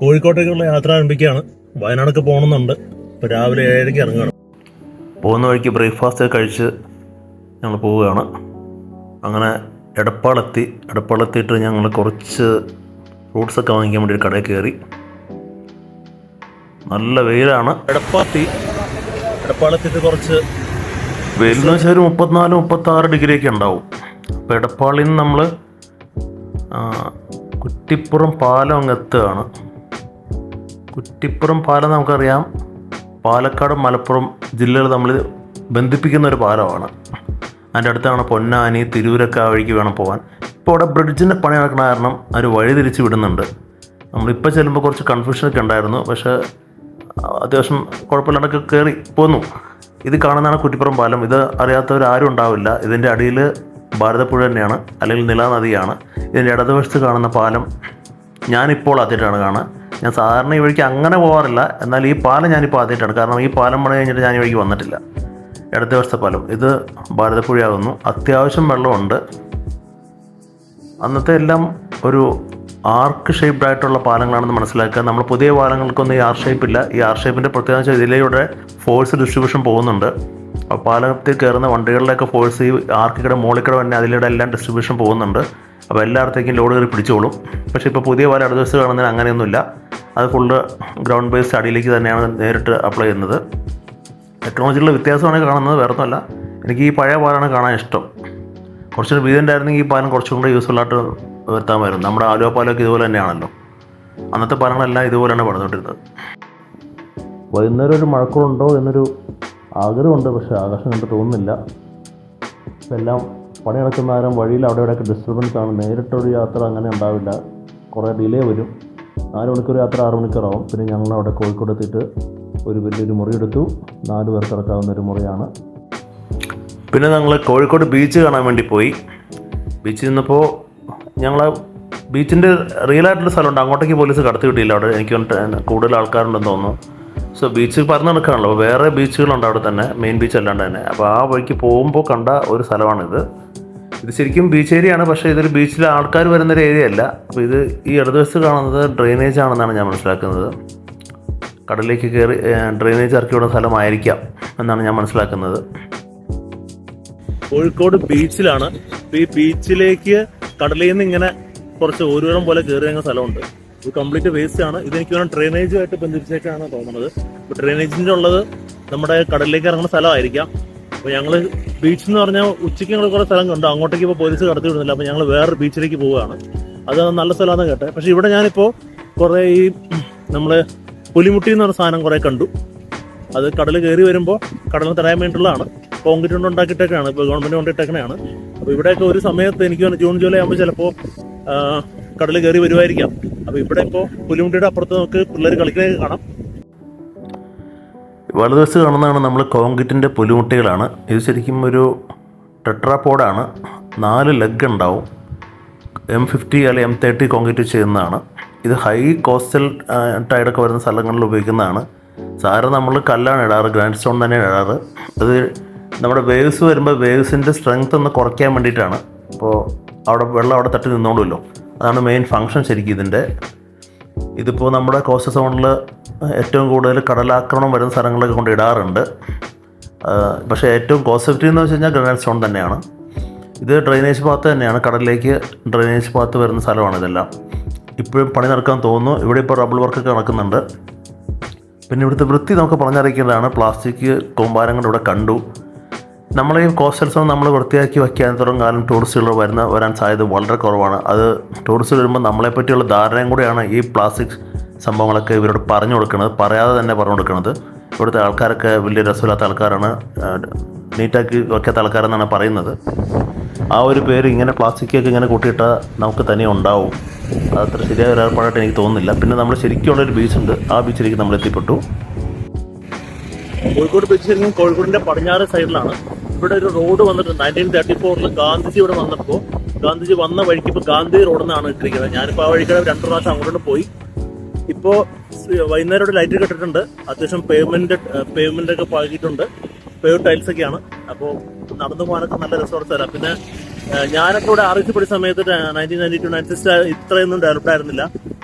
കോഴിക്കോട്ടേക്കുള്ള യാത്ര ആരംഭിക്കുകയാണ്. വയനാടൊക്കെ പോകണമെന്നുണ്ട്. ഇപ്പോൾ രാവിലെ 7:30 ഇറങ്ങുകയാണ്. പോകുന്ന വഴിക്ക് ബ്രേക്ക്ഫാസ്റ്റ് കഴിച്ച് ഞങ്ങൾ പോവുകയാണ്. അങ്ങനെ എടപ്പാളെത്തിയിട്ട് ഞങ്ങൾ കുറച്ച് ഫ്രൂട്ട്സൊക്കെ വാങ്ങിക്കാൻ വേണ്ടി ഒരു കടയിൽ കയറി. നല്ല വെയിലാണ്. എടപ്പാളെത്തിയിട്ട് കുറച്ച് വെയിലെന്ന് വെച്ചാൽ ഒരു 34-36 ഡിഗ്രിയൊക്കെ ഉണ്ടാവും. അപ്പോൾ എടപ്പാളിൽ നിന്ന് നമ്മൾ കുറ്റിപ്പുറം പാലം അങ്ങ് എത്തുകയാണ്. കുറ്റിപ്പുറം പാലം നമുക്കറിയാം, പാലക്കാട് മലപ്പുറം ജില്ലകൾ നമ്മൾ ബന്ധിപ്പിക്കുന്ന ഒരു പാലമാണ്. അതിൻ്റെ അടുത്താണ് പൊന്നാനി, തിരൂരൊക്കെ ആ വഴിക്ക് വേണം പോകാൻ. ഇപ്പോൾ അവിടെ ബ്രിഡ്ജിൻ്റെ പണി നടക്കുന്ന കാരണം അവർ വഴി തിരിച്ച് വിടുന്നുണ്ട്. നമ്മളിപ്പോൾ ചെല്ലുമ്പോൾ കുറച്ച് കൺഫ്യൂഷനൊക്കെ ഉണ്ടായിരുന്നു, പക്ഷേ അത്യാവശ്യം കുഴപ്പമില്ലാണ്ടൊക്കെ കയറി പോന്നു. ഇത് കാണുന്നതാണ് കുറ്റിപ്പുറം പാലം. ഇത് അറിയാത്തവരാരും ഉണ്ടാവില്ല. ഇതിൻ്റെ അടിയിൽ ഭാരതപ്പുഴ തന്നെയാണ്, അല്ലെങ്കിൽ നിലാനദിയാണ്. ഇതിൻ്റെ ഇടതുവശത്ത് കാണുന്ന പാലം ഞാനിപ്പോൾ ആദ്യമായിട്ടാണ് കാണുക. ഞാൻ സാധാരണ ഈ വഴിക്ക് അങ്ങനെ പോകാറില്ല, എന്നാൽ ഈ പാലം ഞാനിപ്പോൾ ആദ്യമായിട്ടാണ്. കാരണം ഈ പാലം പണി കഴിഞ്ഞിട്ട് ഞാൻ ഈ വഴിക്ക് വന്നിട്ടില്ല. ഇടതുവശത്തെ പാലം ഇത് ഭാരതപ്പുഴയാകുന്നു. അത്യാവശ്യം വെള്ളമുണ്ട്. അന്നത്തെ എല്ലാം ഒരു ആർക്ക് ഷേപ്ഡ് ആയിട്ടുള്ള പാലങ്ങളാണെന്ന് മനസ്സിലാക്കുക. നമ്മൾ പുതിയ പാലങ്ങൾക്കൊന്നും ഈ ആർ ഷേപ്പില്ല. ഈ ആർ ഷേപ്പിൻ്റെ പ്രത്യേകത വെച്ചാൽ ഇതിലൂടെ ഫോഴ്സ് ഡിസ്ട്രിബ്യൂഷൻ പോകുന്നുണ്ട്. അപ്പോൾ പാലത്തിൽ കയറുന്ന വണ്ടികളിലൊക്കെ ഫോഴ്സ് ഈ ആർക്കിടെ മുകളിൽ തന്നെ അതിലൂടെ എല്ലാം ഡിസ്ട്രിബ്യൂഷൻ പോകുന്നുണ്ട്. അപ്പോൾ എല്ലായിടത്തേക്കും ലോഡ് കയറി പിടിച്ചോളും. പക്ഷേ ഇപ്പോൾ പുതിയ പാലം ഇടതുവശത്ത് കാണുന്നതിന് അങ്ങനെയൊന്നുമില്ല. അത് ഫുള്ള് ഗ്രൗണ്ട് ബേസ്ഡ് അടിയിലേക്ക് തന്നെയാണ് നേരിട്ട് അപ്ലൈ ചെയ്യുന്നത്. ടെക്നോളജിയുള്ള വ്യത്യാസമാണ് കാണുന്നത്, വേറെ ഒന്നുമല്ല. എനിക്ക് ഈ പഴയ പാലമാണ് കാണാൻ ഇഷ്ടം. കുറച്ചുകൂടി വീതിയുണ്ടായിരുന്നെങ്കിൽ ഈ പാലം കുറച്ചും കൂടെ യൂസ്ഫുള്ളായിട്ട് വരുത്താമായിരുന്നു. നമ്മുടെ ആലുവ പാലമൊക്കെ ഇതുപോലെ തന്നെയാണല്ലോ. അന്നത്തെ പാലങ്ങളെല്ലാം ഇതുപോലെയാണ് പണിതുകൊണ്ടിരുന്നത്. വൈകുന്നേരം ഒരു മഴക്കുളുണ്ടോ എന്നൊരു ആഗ്രഹമുണ്ട്, പക്ഷേ ആകാശം കണ്ട് തോന്നുന്നില്ല. ഇപ്പം എല്ലാം പണി നടക്കുന്ന നേരം വഴിയിൽ അവിടെ ഇവിടെയൊക്കെ ഡിസ്റ്റർബൻസ് ആണ്. നേരിട്ടൊരു യാത്ര അങ്ങനെ ഉണ്ടാവില്ല, കുറേ ഡിലേ വരും. 4 മണിക്കൂർ യാത്ര 6 മണിക്കൂറാവും. പിന്നെ ഞങ്ങൾ അവിടെ കോഴിക്കോട് എത്തിയിട്ട് ഒരു വലിയൊരു മുറി എടുത്തു. 4 പേർക്ക് കിടക്കാവുന്ന ഒരു മുറിയാണ്. പിന്നെ ഞങ്ങൾ കോഴിക്കോട് ബീച്ച് കാണാൻ വേണ്ടി പോയി. ബീച്ചിൽ നിന്നപ്പോൾ ഞങ്ങൾ ബീച്ചിൻ്റെ റിയലായിട്ടുള്ള സ്ഥലമുണ്ട്, അങ്ങോട്ടേക്ക് പോലീസ് കടത്തി വിട്ടില്ല. അവിടെ എനിക്ക് കൂടുതൽ ആൾക്കാരുണ്ടെന്ന് തോന്നുന്നു. സോ ബീച്ച് പറഞ്ഞ് നടക്കുകയാണല്ലോ. വേറെ ബീച്ചുകളുണ്ട് അവിടെ തന്നെ, മെയിൻ ബീച്ച് അല്ലാണ്ട് തന്നെ. അപ്പോൾ ആ വഴിക്ക് പോകുമ്പോൾ കണ്ട ഒരു സ്ഥലമാണിത്. ഇത് ശരിക്കും ബീച്ച് ഏരിയയാണ്, പക്ഷേ ഇതൊരു ബീച്ചിൽ ആൾക്കാർ വരുന്നൊരു ഏരിയ അല്ല. അപ്പോൾ ഇത് ഈ ഇടതുവശത്ത് കാണുന്നത് ഡ്രെയിനേജ് ആണെന്നാണ് ഞാൻ മനസ്സിലാക്കുന്നത്. കടലിലേക്ക് കയറി ഡ്രെയിനേജ് ഇറക്കി വിടുന്ന സ്ഥലമായിരിക്കാം എന്നാണ് ഞാൻ മനസ്സിലാക്കുന്നത്. കോഴിക്കോട് ബീച്ചിലാണ്. ഈ ബീച്ചിലേക്ക് കടലിൽ നിന്ന് ഇങ്ങനെ കുറച്ച് ഓരോരം പോലെ കയറി വരുന്ന സ്ഥലമുണ്ട്. ഇത് കംപ്ലീറ്റ് വേസ്റ്റ് ആണ്. ഇതെനിക്ക് വേണം ഡ്രെയിനേജുമായിട്ട് ബന്ധിപ്പിച്ചേക്കാണ് തോന്നുന്നത്. അപ്പോൾ ഡ്രെയിനേജിൻ്റെ ഉള്ളത് നമ്മുടെ കടലിലേക്ക് ഇറങ്ങുന്ന സ്ഥലമായിരിക്കാം. അപ്പോൾ ഞങ്ങൾ ബീച്ച് എന്ന് പറഞ്ഞാൽ ഉച്ചയ്ക്ക് ഞങ്ങൾ കുറേ സ്ഥലം കണ്ടു. അങ്ങോട്ടേക്ക് ഇപ്പോൾ പോലീസ് കടത്തി വിടുന്നില്ല. അപ്പോൾ ഞങ്ങൾ വേറെ ബീച്ചിലേക്ക് പോവുകയാണ്. അത് നല്ല സ്ഥലമാണെന്ന് കേട്ടെ. പക്ഷേ ഇവിടെ ഞാനിപ്പോൾ കുറേ ഈ നമ്മൾ പുലിമുട്ടി എന്ന് പറഞ്ഞ സാധനം കുറേ കണ്ടു. അത് കടൽ കയറി വരുമ്പോൾ കടലിന് തടയാൻ വേണ്ടിയിട്ടുള്ളതാണ്. കോൺക്രീറ്റ് കൊണ്ട് ഉണ്ടാക്കിയിട്ടൊക്കെയാണ്, ഇപ്പോൾ ഗവൺമെൻറ് കൊണ്ടിട്ടേക്കണെയാണ്. അപ്പോൾ ഇവിടെയൊക്കെ ഒരു സമയത്ത് എനിക്ക് ജൂൺ ജൂലൈ ആകുമ്പോൾ ചിലപ്പോൾ കടൽ കയറി വരുമായിരിക്കാം. അപ്പോൾ ഇവിടെ ഇപ്പോൾ പുലിമുട്ടിയുടെ അപ്പുറത്ത് നമുക്ക് പിള്ളേർ കളിക്കുന്നതൊക്കെ കാണാം. വലതുവശത്ത് കാണുന്നതാണ് നമ്മൾ കോൺക്രീറ്റിൻ്റെ പുലിമുട്ടികളാണ്. ഇത് ശരിക്കും ഒരു ടെട്രാപോഡാണ്. 4 ലെഗ് ഉണ്ടാവും. M50 അല്ലെങ്കിൽ M30 കോൺക്രീറ്റ് ചെയ്യുന്നതാണ്. ഇത് ഹൈ കോസ്റ്റൽ ടൈഡൊക്കെ വരുന്ന സ്ഥലങ്ങളിൽ ഉപയോഗിക്കുന്നതാണ്. സാധാരണ നമ്മൾ കല്ലാണ് ഇടാറ്, ഗ്രാൻഡ് സ്റ്റോൺ തന്നെയാണ് ഇടാറ്. അത് നമ്മുടെ വേവ്സ് വരുമ്പോൾ വേവ്സിൻ്റെ സ്ട്രെങ്ത് ഒന്ന് കുറയ്ക്കാൻ വേണ്ടിയിട്ടാണ്. അപ്പോൾ വെള്ളം അവിടെ തട്ടി നിന്നോളുമല്ലോ, അതാണ് മെയിൻ ഫങ്ഷൻ ശരിക്കും ഇതിൻ്റെ. ഇതിപ്പോൾ നമ്മുടെ കോസ്റ്റൽ സോണിൽ ഏറ്റവും കൂടുതൽ കടലാക്രമണം വരുന്ന സ്ഥലങ്ങളിലൊക്കെ കൊണ്ട് ഇടാറുണ്ട്. പക്ഷേ ഏറ്റവും കോസ്റ്റ് എഫക്റ്റീവ് എന്ന് വെച്ച് കഴിഞ്ഞാൽ ഗ്രാനൈറ്റ് സ്റ്റോൺ തന്നെയാണ്. ഇത് ഡ്രെയിനേജ് പാത്ത് തന്നെയാണ്, കടലിലേക്ക് ഡ്രെയിനേജ് പാത്ത് വരുന്ന സ്ഥലമാണ് ഇതെല്ലാം. ഇപ്പോഴും പണി നടക്കാൻ തോന്നുന്നു. ഇവിടെ ഇപ്പോൾ റബ്ബർ വർക്കൊക്കെ നടക്കുന്നുണ്ട്. പിന്നെ ഇവിടുത്തെ വൃത്തി നമുക്ക് പറഞ്ഞറിയിക്കേണ്ടതാണ്. പ്ലാസ്റ്റിക് കൂമ്പാരങ്ങൾ ഇവിടെ കണ്ടു. നമ്മൾ ഈ കോസ്റ്റൽ സോൺ നമ്മൾ വൃത്തിയാക്കി വയ്ക്കാൻ തുടങ്ങും കാലം ടൂറിസ്റ്റുകൾ വരാൻ സാധ്യത വളരെ കുറവാണ്. അത് ടൂറിസ്റ്റ് വരുമ്പോൾ നമ്മളെപ്പറ്റിയുള്ള ധാരണയും കൂടെയാണ് ഈ പ്ലാസ്റ്റിക് സംഭവങ്ങളൊക്കെ ഇവരോട് പറഞ്ഞു കൊടുക്കുന്നത്, പറയാതെ തന്നെ പറഞ്ഞു കൊടുക്കുന്നത്. ഇവിടുത്തെ ആൾക്കാരൊക്കെ വലിയ രസമില്ലാത്ത ആൾക്കാരാണ്, നീറ്റാക്കി വയ്ക്കാത്ത ആൾക്കാരെന്നാണ് പറയുന്നത്. ആ ഒരു പേര് ഇങ്ങനെ പ്ലാസ്റ്റിക്കൊക്കെ ഇങ്ങനെ കൂട്ടിയിട്ടാൽ നമുക്ക് തന്നെ ഉണ്ടാവും. അതത്ര ശരിയായ ഒരു ഏർപ്പാടായിട്ട് എനിക്ക് തോന്നുന്നില്ല. പിന്നെ നമ്മൾ ശരിക്കുള്ളൊരു ബീച്ചുണ്ട്, ആ ബീച്ചിലേക്ക് നമ്മൾ എത്തിപ്പെട്ടു. കോഴിക്കോട് ബീച്ച് ശരിക്കും കോഴിക്കോടിൻ്റെ പടിഞ്ഞാറ് സൈഡിലാണ്. ഇവിടെ ഒരു റോഡ് വന്നിട്ട് 1934 ഗാന്ധിജി ഇവിടെ വന്നപ്പോൾ ഗാന്ധിജി വന്ന വഴിക്ക് ഇപ്പോൾ ഗാന്ധി റോഡ് എന്നാണ് ഇട്ടിരിക്കുന്നത്. ഞാനിപ്പോൾ ആ വഴിക്ക് 2 പ്രാവശ്യം അങ്ങോട്ട് പോയി. ഇപ്പോൾ വൈകുന്നേരം ഒരു ലൈറ്റ് കെട്ടിട്ടുണ്ട്. അത്യാവശ്യം പേയ്മെൻ്റ് ഒക്കെ പാകിയിട്ടുണ്ട്. പേവ് ടൈൽസ് ഒക്കെയാണ്. അപ്പോൾ നടന്നു പോകാനൊക്കെ നല്ല രസമുള്ള സ്ഥലം. പിന്നെ ഞാനൊക്കെ ഇവിടെ RSC പഠിച്ച സമയത്ത് 1992-96 ഇത്രയൊന്നും ഡെവലപ്ഡ് ആയിരുന്നില്ല.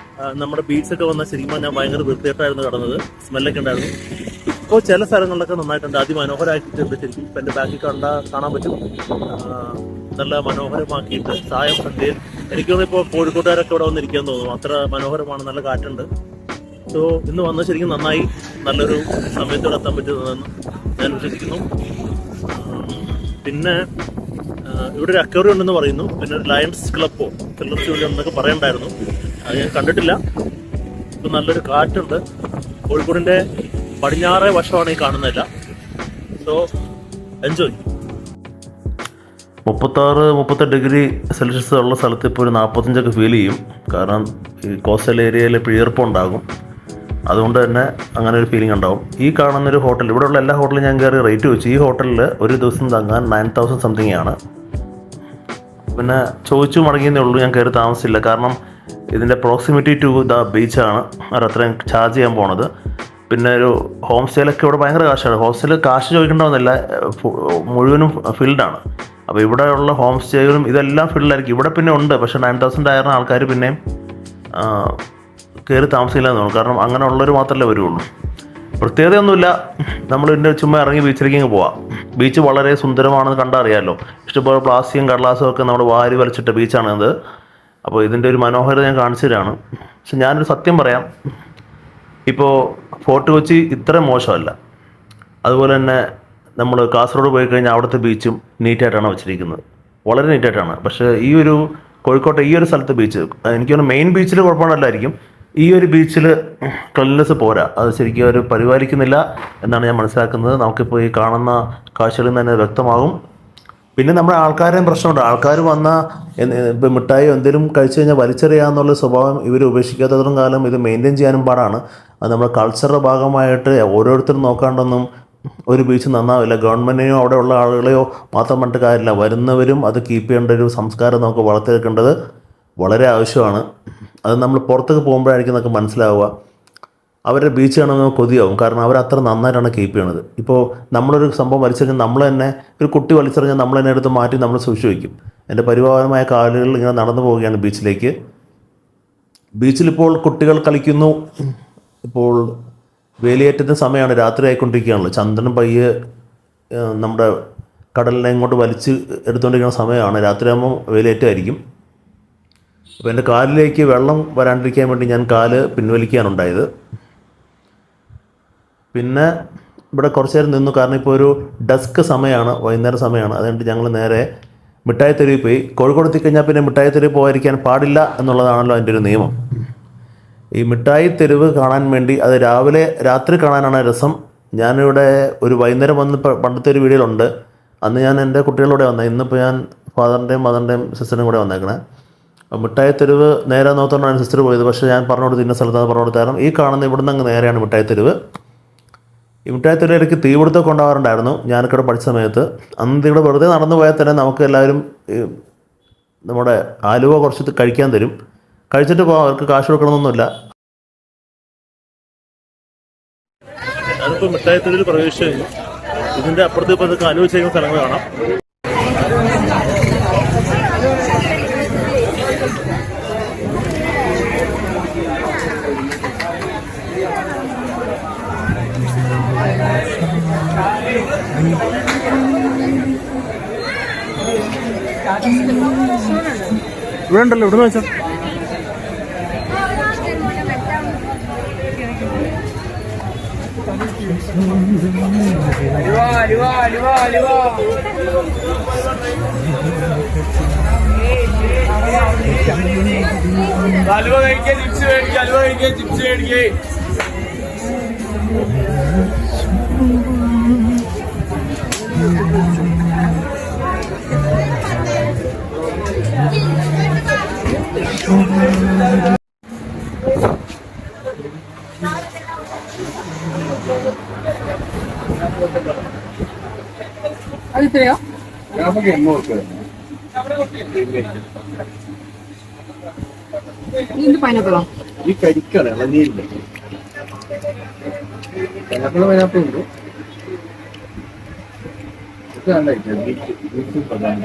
നമ്മുടെ ബീച്ചൊക്കെ വന്നാൽ ശരിക്കും പറഞ്ഞാൽ ഭയങ്കര വൃത്തികെട്ടായിരുന്നു കിടന്നത്, സ്മെല്ലൊക്കെ ഉണ്ടായിരുന്നു. ഇപ്പോൾ ചില സ്ഥലങ്ങളിലൊക്കെ നന്നായിട്ടുണ്ട്, അതിമനോഹരമായിട്ടുണ്ട്. ശരിക്കും ഇപ്പം എൻ്റെ ബാക്കിൽ കാണാൻ പറ്റും. നല്ല മനോഹരമാക്കിയിട്ട് സായം സന്ധ്യയിൽ എനിക്ക് തോന്നുന്നു ഇപ്പോൾ കോഴിക്കോട്ടുകാരൊക്കെ ഇവിടെ വന്നിരിക്കാൻ തോന്നുന്നു, അത്ര മനോഹരമാണ്, നല്ല കാറ്റുണ്ട്. സോ ഇന്ന് വന്നത് ശരിക്കും നന്നായി, നല്ലൊരു സമയത്തോടെ എത്താൻ പറ്റുന്നതെന്ന് ഞാൻ വിശ്വസിക്കുന്നു. പിന്നെ ഇവിടെ ഒരു അക്വേറിയം ഉണ്ടെന്ന് പറയുന്നു, പിന്നെ ഒരു ലയൺസ് ക്ലബ്ബോ ചിൽഡ്രൻസ് യൂണിയൻ എന്നൊക്കെ പറയണ്ടായിരുന്നു, അത് ഞാൻ കണ്ടിട്ടില്ല. ഇപ്പം നല്ലൊരു കാറ്റുണ്ട്. കോഴിക്കോടിൻ്റെ പടിഞ്ഞാറേ വശമാണ് ഈ കാണുന്നില്ല. So enjoy. 36-38 ഡിഗ്രി സെൽഷ്യസ് ഉള്ള സ്ഥലത്ത് ഇപ്പോൾ ഒരു 45 ഫീൽ ചെയ്യും. കാരണം ഈ കോസ്റ്റൽ ഏരിയയിൽ പിഴർപ്പുണ്ടാകും, അതുകൊണ്ട് തന്നെ അങ്ങനെ ഒരു ഫീലിംഗ് ഉണ്ടാവും. ഈ കാണുന്നൊരു ഹോട്ടൽ, ഇവിടെയുള്ള എല്ലാ ഹോട്ടലും ഞാൻ കയറി റേറ്റ് വെച്ചു. ഈ ഹോട്ടലിൽ ഒരു ദിവസം തങ്ങാൻ 9,000 സംതിങ് ആണ്. പിന്നെ ചോദിച്ചു മടങ്ങിയെന്നേ ഉള്ളൂ, ഞാൻ കയറി താമസിച്ചില്ല. കാരണം ഇതിൻ്റെ പ്രോക്സിമിറ്റി ടു ദ ബീച്ചാണ് അവർ അത്രയും ചാർജ് ചെയ്യാൻ പോണത്. പിന്നെ ഒരു ഹോം സ്റ്റേയിലൊക്കെ ഇവിടെ ഭയങ്കര കാശാണ്. ഹോം സ്റ്റേയിൽ കാശ് ചോദിക്കേണ്ടതെന്നില്ല, മുഴുവനും ഫിൽഡാണ്. അപ്പോൾ ഇവിടെയുള്ള ഹോം സ്റ്റേകളും ഇതെല്ലാം ഫിൽഡായിരിക്കും. ഇവിടെ പിന്നെ ഉണ്ട്, പക്ഷേ 9,000 ആയിരുന്ന ആൾക്കാർ പിന്നെയും കയറി താമസിക്കില്ല എന്ന് തോന്നുന്നു. കാരണം അങ്ങനെ ഉള്ളവർ മാത്രമല്ലേ വരുള്ളൂ. പ്രത്യേകതയൊന്നുമില്ല, നമ്മൾ ഇതിൻ്റെ ചുമ്മാ ഇറങ്ങി ബീച്ചിലേക്ക് പോവാം. ബീച്ച് വളരെ സുന്ദരമാണെന്ന് കണ്ടാൽ അറിയാമല്ലോ. ഇഷ്ടംപോലെ പ്ലാസ്റ്റിക്കും കടലാസും ഒക്കെ നമ്മൾ വാരി വലിച്ചിട്ട ബീച്ചാണിത്. അപ്പോൾ ഇതിൻ്റെ ഒരു മനോഹാരിത ഞാൻ കാണിച്ചു തരാണ്. പക്ഷെ ഞാനൊരു സത്യം പറയാം, ഇപ്പോൾ ഫോർട്ട് കൊച്ചി ഇത്ര മോശമല്ല. അതുപോലെ തന്നെ നമ്മൾ കാസർഗോഡ് പോയി കഴിഞ്ഞാൽ അവിടുത്തെ ബീച്ചും നീറ്റായിട്ടാണ് വെച്ചിരിക്കുന്നത്, വളരെ നീറ്റായിട്ടാണ്. പക്ഷേ ഈ ഒരു കോഴിക്കോട്ടെ ഈ ഒരു സ്ഥലത്തെ ബീച്ച് എനിക്ക് തോന്നുന്നു മെയിൻ ബീച്ചിൽ കുഴപ്പമുണ്ടല്ലായിരിക്കും, ഈ ഒരു ബീച്ചിൽ ക്ലീൻനെസ് പോരാ, അത് ശരിക്കും അവർ പരിപാലിക്കുന്നില്ല എന്നാണ് ഞാൻ മനസ്സിലാക്കുന്നത്. നമുക്കിപ്പോൾ ഈ കാണുന്ന കാഴ്ചകളിൽ നിന്ന് തന്നെ വ്യക്തമാകും. പിന്നെ നമ്മുടെ ആൾക്കാരെയും പ്രശ്നമുണ്ട്. ആൾക്കാർ വന്നാൽ ഇപ്പോൾ മിഠായി എന്തെങ്കിലും കഴിച്ചു കഴിഞ്ഞാൽ വലിച്ചെറിയാന്നുള്ള സ്വഭാവം ഇവർ ഉപേക്ഷിക്കാത്തതും കാലം ഇത് മെയിൻറ്റെയിൻ ചെയ്യാനും പാടാണ്. അത് നമ്മുടെ കൾച്ചറുടെ ഭാഗമായിട്ട് ഓരോരുത്തരും നോക്കാണ്ടൊന്നും ഒരു ബീച്ച് നന്നാവില്ല. ഗവൺമെൻറ്റിനെയോ അവിടെ ഉള്ള ആളുകളെയോ മാത്രം പറഞ്ഞിട്ട് കാര്യമില്ല, വരുന്നവരും അത് കീപ്പ് ചെയ്യേണ്ട ഒരു സംസ്കാരം നമുക്ക് വളർത്തിയെടുക്കേണ്ടത് വളരെ ആവശ്യമാണ്. അത് നമ്മൾ പുറത്തേക്ക് പോകുമ്പോഴായിരിക്കും നമുക്ക് മനസ്സിലാവുക. അവരുടെ ബീച്ച് കാണുമ്പോൾ നമുക്ക് കൊതിയാവും, കാരണം അവരത്ര നന്നായിട്ടാണ് കീപ്പ് ചെയ്യണത്. ഇപ്പോൾ നമ്മളൊരു സംഭവം വലിച്ചെറിഞ്ഞാൽ നമ്മൾ തന്നെ, ഒരു കുട്ടി വലിച്ചെറിഞ്ഞാൽ നമ്മൾ തന്നെ എടുത്ത് മാറ്റി നമ്മൾ സൂക്ഷിച്ച് വയ്ക്കും. എൻ്റെ പരിപാലനമായ കാലുകൾ ഇങ്ങനെ നടന്നു പോവുകയാണ് ബീച്ചിലേക്ക്. ബീച്ചിലിപ്പോൾ കുട്ടികൾ കളിക്കുന്നു. ഇപ്പോൾ വേലിയേറ്റത്തിൻ്റെ സമയമാണ്, രാത്രി ആയിക്കൊണ്ടിരിക്കുകയാണല്ലോ. ചന്ദ്രൻ പയ്യെ നമ്മുടെ കടലിനെ ഇങ്ങോട്ട് വലിച്ച് എടുത്തുകൊണ്ടിരിക്കുന്ന സമയമാണ്. രാത്രിയാകുമ്പോൾ വേലിയേറ്റമായിരിക്കും. അപ്പോൾ എൻ്റെ കാലിലേക്ക് വെള്ളം വരാണ്ടിരിക്കാൻ വേണ്ടി ഞാൻ കാല് പിൻവലിക്കാനുണ്ടായത്. പിന്നെ ഇവിടെ കുറച്ച് നേരം നിന്നു, കാരണം ഇപ്പോൾ ഒരു ഡസ്ക് സമയമാണ്, വൈകുന്നേരം സമയമാണ്. അതുകൊണ്ട് ഞങ്ങൾ നേരെ മിഠായിത്തെരുവിൽ പോയി. കോഴിക്കോട് എത്തിക്കഴിഞ്ഞാൽ പിന്നെ മിഠായിത്തെരുവിൽ പോകാതിരിക്കാൻ പാടില്ല എന്നുള്ളതാണല്ലോ അതിൻ്റെ ഒരു നിയമം. ഈ മിഠായിത്തെരുവ് കാണാൻ വേണ്ടി, അത് രാത്രി കാണാനാണ് രസം. ഞാനിവിടെ ഒരു വൈകുന്നേരം വന്ന് പണ്ടത്തെ ഒരു വീഡിയോയിലുണ്ട്. അന്ന് ഞാൻ എൻ്റെ കുട്ടികളുടെ വന്നത്. ഇന്നിപ്പോൾ ഞാൻ ഫാദറിൻ്റെയും മദറിൻ്റെയും സിസ്റ്ററിനും കൂടെ വന്നേക്കണേ. മിഠായിത്തെരുവ് നേരെ നോത്തോണ്ടാണ് സിസ്റ്റർ പോയത്. പക്ഷേ ഞാൻ പറഞ്ഞു കൊടുത്ത് ഇന്ന സ്ഥലത്താണ് പറഞ്ഞു കൊടുത്ത കാരണം ഈ കാണുന്ന ഇവിടുന്ന് അങ്ങ് നേരെയാണ് മിഠായിത്തെരുവ്. ഈ മിഠായിത്തെരുവ് ഇടയ്ക്ക് തീപിടുത്തമൊക്കെ ഉണ്ടാകാറുണ്ടായിരുന്നു ഞാനൊക്കെ ഇവിടെ പഠിച്ച സമയത്ത്. അന്ന് ഇവിടെ വെറുതെ നടന്നു പോയാൽ തന്നെ നമുക്ക് എല്ലാവരും നമ്മുടെ ആലുവ കുറച്ച് കഴിക്കാൻ തരും. കഴിച്ചിട്ട് പോകാം, അവർക്ക് കാശ് കൊടുക്കണമെന്നൊന്നുമില്ല. ഞാനിപ്പോൾ മിഠായിത്തെരുവിൽ പ്രവേശിച്ചു കഴിഞ്ഞു. ഇതിൻ്റെ അപ്പുറത്ത് ഇപ്പോൾ ഇതൊക്കെ ആലുവ ചെയ്യുന്ന സ്ഥലങ്ങൾ കാണാം. ഇവിടെ ഉണ്ടല്ലോ, ഇവിടെ വെച്ചാൽ അലുവ കഴിക്കാൻ ചിപ്സ് മേടിക്കുക, അലുവ കഴിക്കാൻ ചിപ്സ് മേടിക്കേ. അതെത്രയോ? നമുക്ക് 800 ഇത് പൈനാപ്പിളോ? ഈ കരിക്കാണ് ഇളനീരില്ല. പൈനാപ്പിൾ ഉണ്ട്. ഇത് നല്ല ബീച്ച് പ്രധാനം.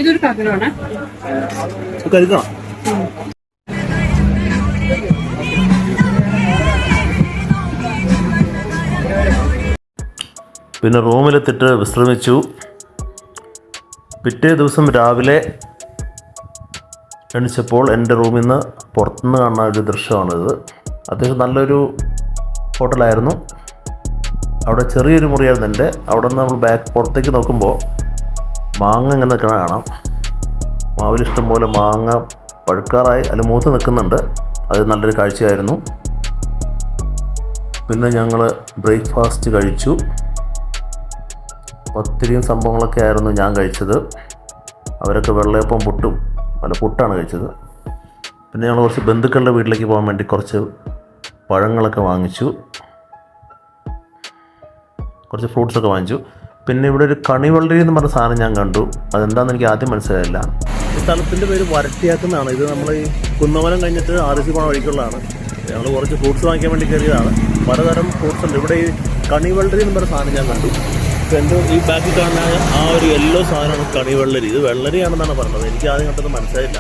ഇതൊരു കഥനമാണ്. കഴിക്കണം. പിന്നെ റൂമിലെത്തിയിട്ട് വിശ്രമിച്ചു. പിറ്റേ ദിവസം രാവിലെ എണീച്ചപ്പോൾ എൻ്റെ റൂമിൽ നിന്ന് പുറത്തുനിന്ന് കാണുന്ന ഒരു ദൃശ്യമാണിത്. അത്യാവശ്യം നല്ലൊരു ഹോട്ടലായിരുന്നു. അവിടെ ചെറിയൊരു മുറിയായിരുന്നു എൻ്റെ. അവിടെ നിന്ന് നമ്മൾ പുറത്തേക്ക് നോക്കുമ്പോൾ മാങ്ങ ഇങ്ങനെ നിൽക്കണ കാണാം. മാവിൽ ഇഷ്ടം പോലെ മാങ്ങ പഴുക്കാറായി അതിൽ മൂത്ത് നിൽക്കുന്നുണ്ട്. അത് നല്ലൊരു കാഴ്ചയായിരുന്നു. പിന്നെ ഞങ്ങൾ ബ്രേക്ക്ഫാസ്റ്റ് കഴിച്ചു. പത്തിരിയും സംഭവങ്ങളൊക്കെ ആയിരുന്നു ഞാൻ കഴിച്ചത്. അവരൊക്കെ വെള്ളയപ്പം പുട്ടാണ് കഴിച്ചത്. പിന്നെ ഞങ്ങൾ കുറച്ച് ബന്ധുക്കളുടെ വീട്ടിലേക്ക് പോകാൻ വേണ്ടി കുറച്ച് പഴങ്ങളൊക്കെ വാങ്ങിച്ചു, കുറച്ച് ഫ്രൂട്ട്സൊക്കെ വാങ്ങിച്ചു. പിന്നെ ഇവിടെ ഒരു കണിവള്ളരി എന്ന് പറഞ്ഞ സാധനം ഞാൻ കണ്ടു. അതെന്താണെന്ന് എനിക്ക് ആദ്യം മനസ്സിലായില്ല. ഈ സ്ഥലത്തിൻ്റെ പേര് വരട്ടിയാക്കുന്നതാണ്. ഇത് നമ്മൾ ഈ കുന്നമലം കഴിഞ്ഞിട്ട് RC പോണ വഴിക്കുള്ളതാണ്. ഞങ്ങൾ കുറച്ച് ഫ്രൂട്ട്സ് വാങ്ങിക്കാൻ വേണ്ടി കയറിയതാണ്. പലതരം ഫ്രൂട്ട്സ് ഉണ്ട്. ഇവിടെ ഈ കണിവള്ളരി എന്ന് പറഞ്ഞ സാധനം ഞാൻ കണ്ടു. എൻ്റെ ഈ ബാക്കിൽ കാണുന്ന ആ ഒരു യെല്ലോ സാധനമാണ് കണിവെള്ളരി. ഇത് വെള്ളരിയാണെന്നാണ് പറഞ്ഞത്. എനിക്ക് ആദ്യം കണ്ടത് മനസ്സിലായില്ല.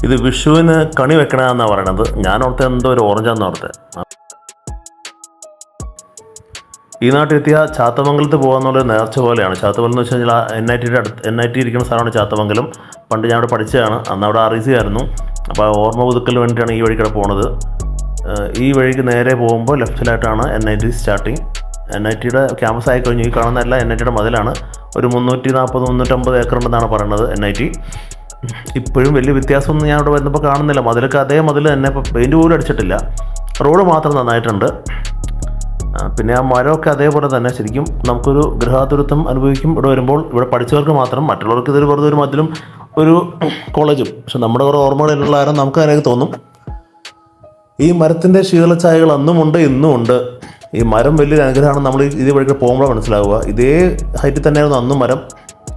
ഇത് വിഷുവിന് കണി വെക്കണമെന്നാണ് പറയണത്. ഞാൻ ഓർത്ത് എന്തോ ഒരു ഓറഞ്ചാന്ന് ഓർത്തെ. ഈ നാട്ടിലെത്തിയ ചാത്തമംഗലത്ത് പോകാമെന്നുള്ളൊരു നേർച്ച പോലെയാണ്. ചാത്തമംഗലം എന്ന് വെച്ച് കഴിഞ്ഞാൽ NIT ഇരിക്കുന്ന സ്ഥലമാണ് ചാത്തമംഗലം. പണ്ട് ഞാൻ അവിടെ പഠിച്ചതാണ്. അന്ന് അവിടെ RC ആയിരുന്നു. അപ്പോൾ ഓർമ്മ പുതുക്കലിന് വേണ്ടിയിട്ടാണ് ഈ വഴിക്കൂടെ പോണത്. ഈ വഴിക്ക് നേരെ പോകുമ്പോൾ ലെഫ്റ്റിലായിട്ടാണ് NIT സ്റ്റാർട്ടിങ്. NITയുടെ ക്യാമ്പസ് ആയി കഴിഞ്ഞു. ഈ കാണുന്നതല്ല NITയുടെ മതിലാണ്. ഒരു 340-350 ഏക്കർ ഉണ്ടെന്നാണ് പറയുന്നത് NIT. ഇപ്പോഴും വലിയ വ്യത്യാസമൊന്നും ഞാൻ ഇവിടെ വരുന്നപ്പോൾ കാണുന്നില്ല. മതിലൊക്കെ അതേ മതിൽ തന്നെ. ഇപ്പോൾ പെയിൻറ്റ് പോലും അടിച്ചിട്ടില്ല. റോഡ് മാത്രം നന്നായിട്ടുണ്ട്. പിന്നെ ആ മരമൊക്കെ അതേപോലെ തന്നെ. ശരിക്കും നമുക്കൊരു ഗൃഹാതുരത്വം അനുഭവിക്കും ഇവിടെ വരുമ്പോൾ. ഇവിടെ പഠിച്ചവർക്ക് മാത്രം, മറ്റുള്ളവർക്ക് ഇതൊരു വെറുതെ ഒരു മതിലും ഒരു കോളേജും. പക്ഷെ നമ്മുടെ കുറേ ഓർമ്മകളിലുള്ള ആരും നമുക്ക് അതിനൊക്കെ തോന്നും. ഈ മരത്തിൻ്റെ ശീതളച്ചായകൾ അന്നുമുണ്ട് ഇന്നും ഉണ്ട്. ഈ മരം വലിയൊരു അനുഗ്രഹമാണ്. നമ്മൾ ഇത് വഴിക്ക് പോകുമ്പോൾ മനസ്സിലാവുക. ഇതേ ഹൈറ്റിൽ തന്നെയായിരുന്നു അന്നും മരം.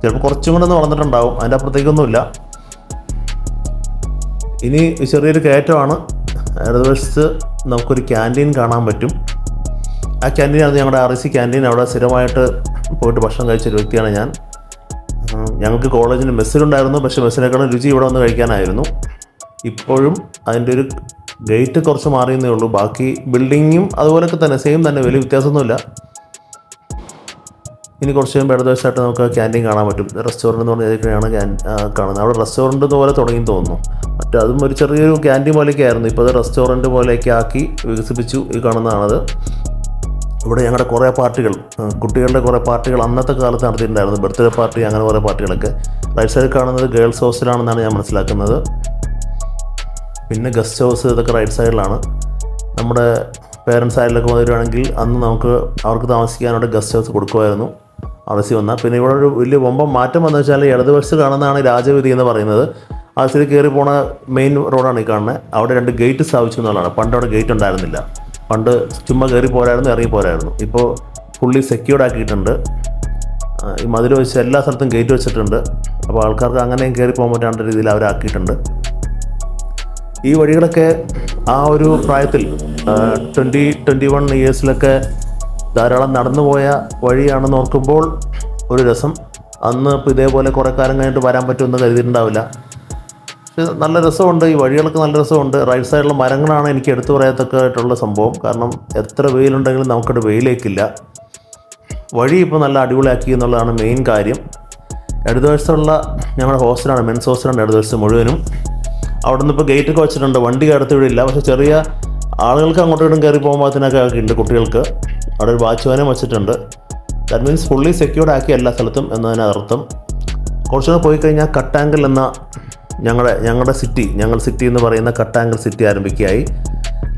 ചിലപ്പോൾ കുറച്ചും കൂടെ ഒന്ന് വളർന്നിട്ടുണ്ടാവും. അതിൻ്റെ അപ്പുറത്തേക്കൊന്നുമില്ല. ഇനി ചെറിയൊരു കയറ്റമാണ്. ഇടതുവശത്ത് നമുക്കൊരു ക്യാൻറ്റീൻ കാണാൻ പറ്റും. ആ ക്യാൻറ്റീനാണ് ഞങ്ങളുടെ RC ക്യാൻറ്റീൻ. അവിടെ സ്ഥിരമായിട്ട് പോയിട്ട് ഭക്ഷണം കഴിച്ചൊരു വ്യക്തിയാണ് ഞാൻ. ഞങ്ങൾക്ക് കോളേജിന് മെസ്സിലുണ്ടായിരുന്നു. പക്ഷേ മെസ്സിനേക്കാളും രുചി ഇവിടെ വന്ന് കഴിക്കാനായിരുന്നു. ഇപ്പോഴും അതിൻ്റെ ഒരു ഗേറ്റ് കുറച്ച് മാറിയെന്നേ ഉള്ളൂ. ബാക്കി ബിൽഡിങ്ങും അതുപോലൊക്കെ തന്നെ, സെയിം തന്നെ, വലിയ വ്യത്യാസമൊന്നുമില്ല. ഇനി കുറച്ച് കഴിയുമ്പോൾ ഇടതുവശമായിട്ട് നമുക്ക് ക്യാൻറ്റീൻ കാണാൻ പറ്റും. റെസ്റ്റോറൻറ്റ് എന്ന് പറഞ്ഞാൽ ഏതൊക്കെയാണ് കാണുന്നത്. അവിടെ റെസ്റ്റോറൻറ്റ് പോലെ തുടങ്ങി തോന്നുന്നു. അതും ഒരു ചെറിയൊരു ക്യാൻറ്റീൻ പോലെയൊക്കെ ആയിരുന്നു. ഇപ്പോൾ അത് റെസ്റ്റോറൻറ്റ് പോലെയൊക്കെ ആക്കി വികസിപ്പിച്ചു. ഈ കാണുന്നതാണത്. ഇവിടെ ഞങ്ങളുടെ കുറേ പാർട്ടികൾ, കുട്ടികളുടെ കുറേ പാർട്ടികൾ അന്നത്തെ കാലത്ത് നടത്തിയിട്ടുണ്ടായിരുന്നു. ബർത്ത്ഡേ പാർട്ടി, അങ്ങനെ കുറേ പാർട്ടികളൊക്കെ. റൈറ്റ് സൈഡിൽ കാണുന്നത് ഗേൾസ് ഹോസ്റ്റലാണെന്നാണ് ഞാൻ മനസ്സിലാക്കുന്നത്. പിന്നെ ഗസ്റ്റ് ഹൗസ്, ഇതൊക്കെ റൈറ്റ് സൈഡിലാണ്. നമ്മുടെ പേരൻസ് സൈഡിലൊക്കെ വരികയാണെങ്കിൽ അന്ന് നമുക്ക് അവർക്ക് താമസിക്കാനായിട്ട് ഗസ്റ്റ് ഹൗസ് കൊടുക്കുമായിരുന്നു RC വന്നാൽ. പിന്നെ ഇവിടെ ഒരു വലിയ വമ്പം മാറ്റം വന്നു വെച്ചാൽ ഇടതുവശത്ത് കാണുന്നതാണ് രാജവീതി എന്ന് പറയുന്നത്. RC കയറി പോണ മെയിൻ റോഡാണ് ഈ കാണുന്നത്. അവിടെ 2 ഗേറ്റ് സ്ഥാപിച്ചു എന്നുള്ളതാണ്. പണ്ട് അവിടെ ഗേറ്റ് ഉണ്ടായിരുന്നില്ല. പണ്ട് ചുമ്മാ കയറി പോരായിരുന്നു, ഇറങ്ങി പോരായിരുന്നു. ഇപ്പോൾ ഫുള്ളി സെക്യൂർഡ് ആക്കിയിട്ടുണ്ട്. ഈ മതിൽ വെച്ച് എല്ലാ സ്ഥലത്തും ഗേറ്റ് വെച്ചിട്ടുണ്ട്. അപ്പോൾ ആൾക്കാർക്ക് അങ്ങനെയും കയറി പോകാൻ പറ്റാത്ത രീതിയിൽ അവരാക്കിയിട്ടുണ്ട്. ഈ വഴികളൊക്കെ ആ ഒരു പ്രായത്തിൽ 20-21 ഇയേഴ്സിലൊക്കെ ധാരാളം നടന്നു പോയ വഴിയാണെന്ന് ഓർക്കുമ്പോൾ ഒരു രസം. അന്ന് ഇപ്പോൾ ഇതേപോലെ കുറേ കാലം കഴിഞ്ഞിട്ട് വരാൻ പറ്റുമെന്ന് കരുതിയിട്ടുണ്ടാവില്ല. പക്ഷേ നല്ല രസമുണ്ട്. ഈ വഴികളൊക്കെ നല്ല രസമുണ്ട്. റൈറ്റ് സൈഡിലുള്ള മരങ്ങളാണ് എനിക്ക് എടുത്തു പറയത്തക്കതായിട്ടുള്ള സംഭവം. കാരണം എത്ര വെയിലുണ്ടെങ്കിലും നമുക്കവിടെ വെയിലേക്കില്ല. വഴി ഇപ്പോൾ നല്ല അടിപൊളിയാക്കി എന്നുള്ളതാണ് മെയിൻ കാര്യം. ഇടതുവശത്തുള്ള ഞങ്ങളുടെ ഹോസ്റ്റലാണ്, മെൻസ് ഹോസ്റ്റലാണ് ഇടതുവശത്ത് മുഴുവനും. അവിടെ നിന്ന് ഇപ്പോൾ ഗേറ്റൊക്കെ വെച്ചിട്ടുണ്ട്. വണ്ടി അടുത്തിവിടെ, പക്ഷേ ചെറിയ ആളുകൾക്ക് അങ്ങോട്ടും ഇങ്ങോട്ടും കയറി പോകുമ്പോഴത്തേനൊക്കെ ഉണ്ട്. കുട്ടികൾക്ക് അവിടെ ഒരു വാച്ച്മാനും വെച്ചിട്ടുണ്ട്. ദാറ്റ് മീൻസ് ഫുള്ളി സെക്യൂർഡ് ആക്കി എല്ലാ സ്ഥലത്തും എന്നതിനർത്ഥം. കുറച്ചുകൂടെ പോയി കഴിഞ്ഞാൽ കട്ടാങ്കൽ എന്ന ഞങ്ങളുടെ സിറ്റി എന്ന് പറയുന്ന കട്ടാങ്കൽ സിറ്റി ആരംഭിക്കുകയായി.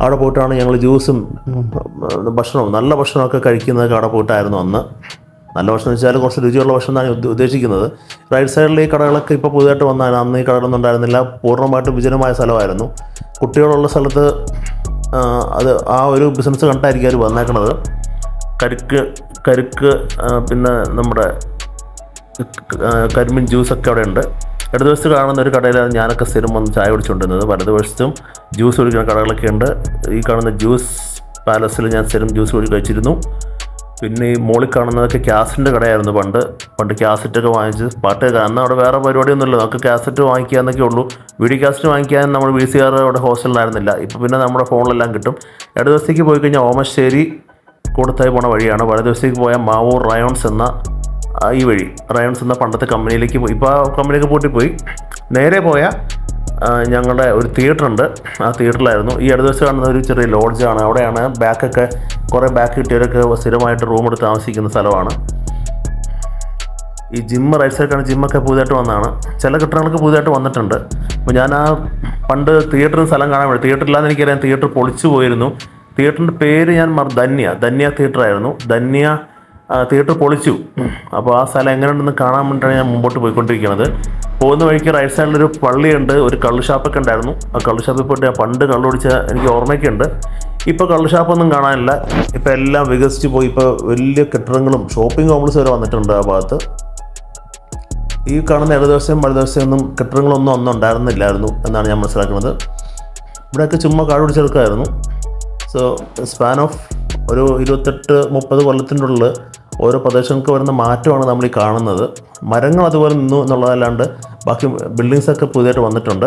അവിടെ പോയിട്ടാണ് ഞങ്ങൾ ജ്യൂസും ഭക്ഷണവും നല്ല ഭക്ഷണമൊക്കെ കഴിക്കുന്നതൊക്കെ അവിടെ പോയിട്ടായിരുന്നു അന്ന്. നല്ല ഭക്ഷണം വെച്ചാൽ കുറച്ച് രുചിയുള്ള ഭക്ഷണം എന്നാണ് ഉദ്ദേശിക്കുന്നത്. റൈറ്റ് സൈഡിൽ ഈ കടകളൊക്കെ ഇപ്പോൾ പുതുതായിട്ട് വന്നാൽ അന്ന് ഈ കടകളൊന്നും ഉണ്ടായിരുന്നില്ല. പൂർണ്ണമായിട്ടും വിജനമായ സ്ഥലമായിരുന്നു. കുട്ടികളുള്ള സ്ഥലത്ത് അത് ആ ഒരു ബിസിനസ് കണ്ടായിരിക്കും അവർ വന്നേക്കണത്. കരുക്ക് പിന്നെ നമ്മുടെ കരിമീൻ ജ്യൂസൊക്കെ അവിടെ ഉണ്ട്. ഇടതുവശത്ത് കാണുന്ന ഒരു കടയിലാണ് ഞാനൊക്കെ സ്ഥിരം വന്ന് ചായ കുടിച്ചുകൊണ്ടിരുന്നത്. വലതുവശത്തും ജ്യൂസ് കുടിക്കുന്ന കടകളൊക്കെ ഉണ്ട്. ഈ കാണുന്ന ജ്യൂസ് പാലസിൽ ഞാൻ സ്ഥിരം ജ്യൂസ് കഴിച്ചിരുന്നു. പിന്നെ ഈ മുകളിൽ കാണുന്നതൊക്കെ ക്യാസറ്റിൻ്റെ കടയായിരുന്നു പണ്ട് ക്യാസറ്റൊക്കെ വാങ്ങിച്ച് പാട്ട് കേൾക്കാൻ. അന്ന് അവിടെ വേറെ പരിപാടിയൊന്നുമില്ല, നമുക്ക് ക്യാസറ്റ് വാങ്ങിക്കുക എന്നൊക്കെ ഉള്ളൂ. വീഡിയോ കാസറ്റ് വാങ്ങിക്കാൻ നമ്മൾ VCR അവിടെ ഹോസ്റ്റലിലായിരുന്നില്ല. ഇപ്പോൾ പിന്നെ നമ്മുടെ ഫോണിലെല്ലാം കിട്ടും. ഇടത് ദിവസത്തേക്ക് പോയി കഴിഞ്ഞാൽ ഓമശ്ശേരി കൂടത്തായി പോണ വഴിയാണ്. വലത് ദിവസത്തേക്ക് പോയാൽ മാവൂർ റയോൺസ് എന്ന ഈ വഴി, റയോൺസ് എന്ന പണ്ടത്തെ കമ്പനിയിലേക്ക് പോയി. ഇപ്പോൾ ആ കമ്പനിയൊക്കെ പൂട്ടിപ്പോയി. നേരെ പോയാൽ ഞങ്ങളുടെ ഒരു തിയേറ്ററുണ്ട്, ആ തിയേറ്ററിലായിരുന്നു. ഈ ഇടത് ദിവസം കാണുന്ന ഒരു ചെറിയ ലോഡ്ജാണ്. അവിടെയാണ് ബാക്കൊക്കെ കുറേ ബാക്ക് കിട്ടിയവരൊക്കെ സ്ഥിരമായിട്ട് റൂം എടുത്ത് താമസിക്കുന്ന സ്ഥലമാണ്. ഈ ജിമ്മ് റൈറ്റ് സൈഡാണ്. ജിമ്മൊക്കെ പുതിയതായിട്ട് വന്നതാണ്. ചില കെട്ടിടങ്ങൾക്ക് പുതിയതായിട്ട് വന്നിട്ടുണ്ട്. അപ്പോൾ ഞാൻ ആ പണ്ട് തിയേറ്ററിന് സ്ഥലം കാണാൻ വേണ്ടി, തിയേറ്ററില്ലാന്ന് എനിക്കറിയാം, തിയേറ്റർ പൊളിച്ചു പോയിരുന്നു. തിയേറ്ററിൻ്റെ പേര് ഞാൻ ധന്യ തിയേറ്ററായിരുന്നു. ധന്യ തിയേറ്റർ പൊളിച്ചു. അപ്പോൾ ആ സ്ഥലം എങ്ങനെയുണ്ടെന്ന് കാണാൻ വേണ്ടിയിട്ടാണ് ഞാൻ മുമ്പോട്ട് പോയിക്കൊണ്ടിരിക്കുന്നത്. പോകുന്ന വഴിക്ക് റൈറ്റ് സൈഡിലൊരു പള്ളിയുണ്ട്, ഒരു കള്ള് ഷാപ്പൊക്കെ ഉണ്ടായിരുന്നു. ആ കള്ള് ഷാപ്പിൽ പോയിട്ട് ഞാൻ പണ്ട് കള്ള് കുടിച്ച എനിക്ക് ഓർമ്മയ്ക്കുണ്ട്. ഇപ്പോൾ കള്ള് ഷാപ്പൊന്നും കാണാനില്ല. ഇപ്പോൾ എല്ലാം വികസിച്ച് പോയി. ഇപ്പോൾ വലിയ കെട്ടിടങ്ങളും ഷോപ്പിംഗ് കോംപ്ലക്സ് വരെ വന്നിട്ടുണ്ട് ആ ഭാഗത്ത്. ഈ കാണുന്ന ഇടതുവശം വലതുവശമൊന്നും കെട്ടിടങ്ങളൊന്നും അന്നും ഉണ്ടായിരുന്നില്ലായിരുന്നു എന്നാണ് ഞാൻ മനസ്സിലാക്കുന്നത്. ഇവിടെയൊക്കെ ചുമ്മാ കാട് പിടിച്ചെടുക്കായിരുന്നു. സോ സ്പാൻ ഓഫ് ഒരു 28-30 കൊല്ലത്തിൻ്റെ ഉള്ളിൽ ഓരോ പ്രദേശങ്ങൾക്ക് വരുന്ന മാറ്റമാണ് നമ്മൾ ഈ കാണുന്നത്. മരങ്ങൾ അതുപോലെ നിന്നു എന്നുള്ളതല്ലാണ്ട് ബാക്കി ബിൽഡിങ്സൊക്കെ പുതിയതായിട്ട് വന്നിട്ടുണ്ട്.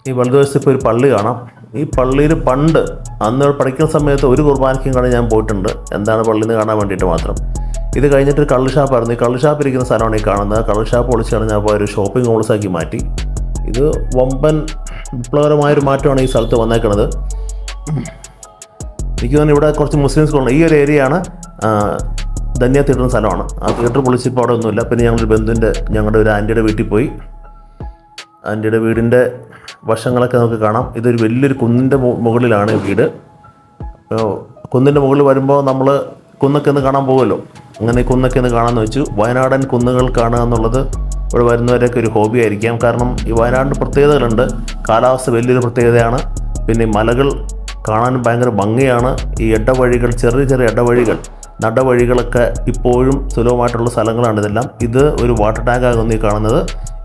ഈ വലതുവശത്ത് ഇപ്പോൾ ഒരു പള്ളി കാണാം. ഈ പള്ളിയിൽ പണ്ട് അന്ന് പഠിക്കുന്ന സമയത്ത് ഒരു കുർബാനയ്ക്കും കാണാൻ ഞാൻ പോയിട്ടുണ്ട്. എന്താണ് പള്ളിയിൽ നിന്ന് കാണാൻ വേണ്ടിയിട്ട് മാത്രം. ഇത് കഴിഞ്ഞിട്ടൊരു കള്ള് ഷാപ്പായിരുന്നു. ഈ കള്ള് ഷാപ്പ് ഇരിക്കുന്ന സ്ഥലമാണ് ഈ കാണുന്നത്. കള്ള് ഷാപ്പ് പൊളിച്ച് കളഞ്ഞാൽ അപ്പോൾ ഒരു ഷോപ്പിംഗ് കോംപ്ലക്സാക്കി മാറ്റി. ഇത് വമ്പൻ വിപ്ലവകരമായൊരു മാറ്റമാണ് ഈ സ്ഥലത്ത് വന്നേക്കുന്നത്. എനിക്ക് തോന്നുന്നു ഇവിടെ കുറച്ച് മുസ്ലിം സ്കൂളുണ്ട്. ഈ ഒരു ഏരിയയാണ് ധന്യ തിയേറ്ററിന് സ്ഥലമാണ്. ആ തിയേറ്റർ പൊളിച്ചിപ്പോൾ അവിടെ ഒന്നുമില്ല. പിന്നെ ഞങ്ങളുടെ ഒരു ആൻറ്റിയുടെ വീട്ടിൽ പോയി. ആൻറ്റിയുടെ വീടിൻ്റെ വശങ്ങളൊക്കെ നമുക്ക് കാണാം. ഇതൊരു വലിയൊരു കുന്നിൻ്റെ മുകളിലാണ് വീട്. അപ്പോൾ കുന്നിൻ്റെ മുകളിൽ വരുമ്പോൾ നമ്മൾ കുന്നൊക്കെ ഒന്ന് കാണാൻ പോകുമല്ലോ. അങ്ങനെ കുന്നൊക്കെ ഒന്ന് കാണാമെന്ന് വെച്ചു. വയനാടൻ കുന്നുകൾ കാണുക എന്നുള്ളത് ഇവിടെ വരുന്നവരൊക്കെ ഒരു ഹോബി ആയിരിക്കാം. കാരണം ഈ വയനാടിൻ്റെ പ്രത്യേകതകളുണ്ട്. കാലാവസ്ഥ വലിയൊരു പ്രത്യേകതയാണ്. പിന്നെ മലകൾ കാണാനും ഭയങ്കര ഭംഗിയാണ്. ഈ ഇടവഴികൾ, ചെറിയ ഇടവഴികൾ, നടവഴികളൊക്കെ ഇപ്പോഴും സുലഭമായിട്ടുള്ള സ്ഥലങ്ങളാണ് ഇതെല്ലാം. ഇത് ഒരു വാട്ടർ ടാങ്കാകുന്നു ഈ കാണുന്നത്.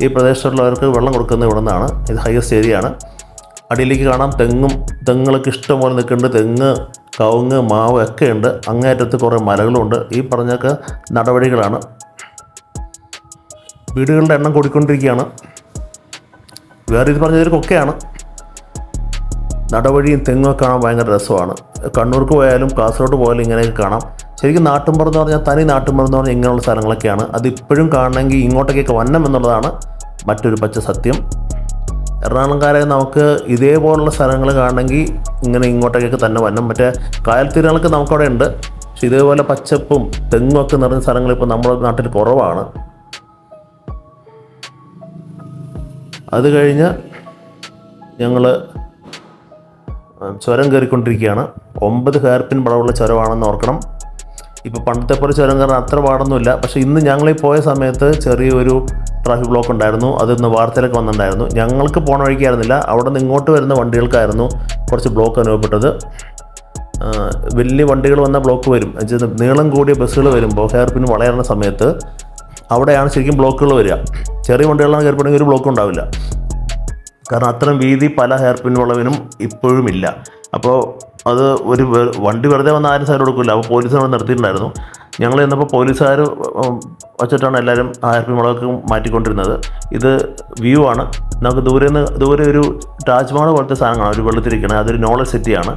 ഈ പ്രദേശത്തുള്ളവർക്ക് വെള്ളം കൊടുക്കുന്നത് ഇവിടെ നിന്നാണ്. ഇത് ഹയസ്റ്റ് ഏരിയയാണ്. അടിയിലേക്ക് കാണാം തെങ്ങുകളൊക്കെ ഇഷ്ടംപോലെ നിൽക്കുന്നുണ്ട്. തെങ്ങ്, കവുങ്ങ്, മാവ് ഒക്കെ ഉണ്ട്. അങ്ങേയറ്റത്ത് കുറേ മലകളുണ്ട്. ഈ പറഞ്ഞൊക്കെ നടവഴികളാണ്. വീടുകളുടെ എണ്ണം കൂടിക്കൊണ്ടിരിക്കുകയാണ്. വേറെ ഇത് പറഞ്ഞതൊക്കെയാണ്. നടവഴിയും തെങ്ങൊക്കെ കാണാൻ ഭയങ്കര രസമാണ്. കണ്ണൂർക്ക് പോയാലും കാസർഗോഡ് പോയാലും ഇങ്ങനെയൊക്കെ കാണാം. ശരിക്കും നാട്ടുമ്പുറം എന്ന് പറഞ്ഞാൽ തനി നാട്ടുമ്പുറം എന്ന് പറഞ്ഞാൽ ഇങ്ങനെയുള്ള സ്ഥലങ്ങളൊക്കെയാണ്. അതിപ്പോഴും കാണണമെങ്കിൽ ഇങ്ങോട്ടേക്കൊക്കെ വന്നം എന്നുള്ളതാണ് മറ്റൊരു പച്ച സത്യം. എറണാകുളംകാരെ നമുക്ക് ഇതേപോലുള്ള സ്ഥലങ്ങൾ കാണണമെങ്കിൽ ഇങ്ങനെ ഇങ്ങോട്ടേക്കൊക്കെ തന്നെ വന്നം. മറ്റേ കായൽത്തീരങ്ങളൊക്കെ നമുക്കവിടെ ഉണ്ട്. പക്ഷെ ഇതേപോലെ പച്ചപ്പും തെങ്ങുമൊക്കെ നിറഞ്ഞ സ്ഥലങ്ങൾ ഇപ്പോൾ നമ്മുടെ നാട്ടിൽ കുറവാണ്. അത് കഴിഞ്ഞ് ഞങ്ങൾ ചുരം കയറിക്കൊണ്ടിരിക്കുകയാണ്. 9 ഹെയർപിൻ വളവുള്ള ചുരമാണെന്ന് ഓർക്കണം. ഇപ്പോൾ പണ്ടത്തെ പോലെ ചുരം കയറാൻ അത്ര പാടൊന്നുമില്ല. പക്ഷേ ഇന്ന് ഞങ്ങളീ പോയ സമയത്ത് ചെറിയൊരു ട്രാഫിക് ബ്ലോക്ക് ഉണ്ടായിരുന്നു. അതൊന്ന് വാർത്തയിലൊക്കെ വന്നിട്ടുണ്ടായിരുന്നു. ഞങ്ങൾക്ക് പോണ വഴിക്കായിരുന്നില്ല, അവിടെ നിന്ന് ഇങ്ങോട്ട് വരുന്ന വണ്ടികൾക്കായിരുന്നു കുറച്ച് ബ്ലോക്ക് അനുഭവപ്പെട്ടത്. വലിയ വണ്ടികൾ വന്ന ബ്ലോക്ക് വരും. നീളം കൂടിയ ബസ്സുകൾ വരുമ്പോൾ ഹെയർപിൻ വളയുന്ന സമയത്ത് അവിടെയാണ് ശരിക്കും ബ്ലോക്കുകൾ വരിക. ചെറിയ വണ്ടികളാണ് കയറിപ്പോണെങ്കിൽ ഒരു ബ്ലോക്കും ഉണ്ടാവില്ല. കാരണം അത്രയും വീതി പല ഹെയർപിൻ വളവിനും ഇപ്പോഴും ഇല്ല. അപ്പോൾ അത് ഒരു വണ്ടി വെറുതെ വന്ന് ആരും സൈഡ് കൊടുക്കില്ല. അപ്പോൾ പോലീസ് അവിടെ നിർത്തിയിട്ടുണ്ടായിരുന്നു. ഞങ്ങൾ ചെന്നപ്പോൾ പോലീസുകാർ വച്ചിട്ടാണ് എല്ലാവരും ഹെയർപിൻ വളവൊക്കെ മാറ്റിക്കൊണ്ടിരുന്നത്. ഇത് വ്യൂ ആണ്. നമുക്ക് ദൂരെ ഒരു താജ്മഹൽ പോലത്തെ സാധനമാണ് ഒരു വെള്ളത്തിരിക്കുന്നത്. അതൊരു നോളജ് സിറ്റിയാണ്.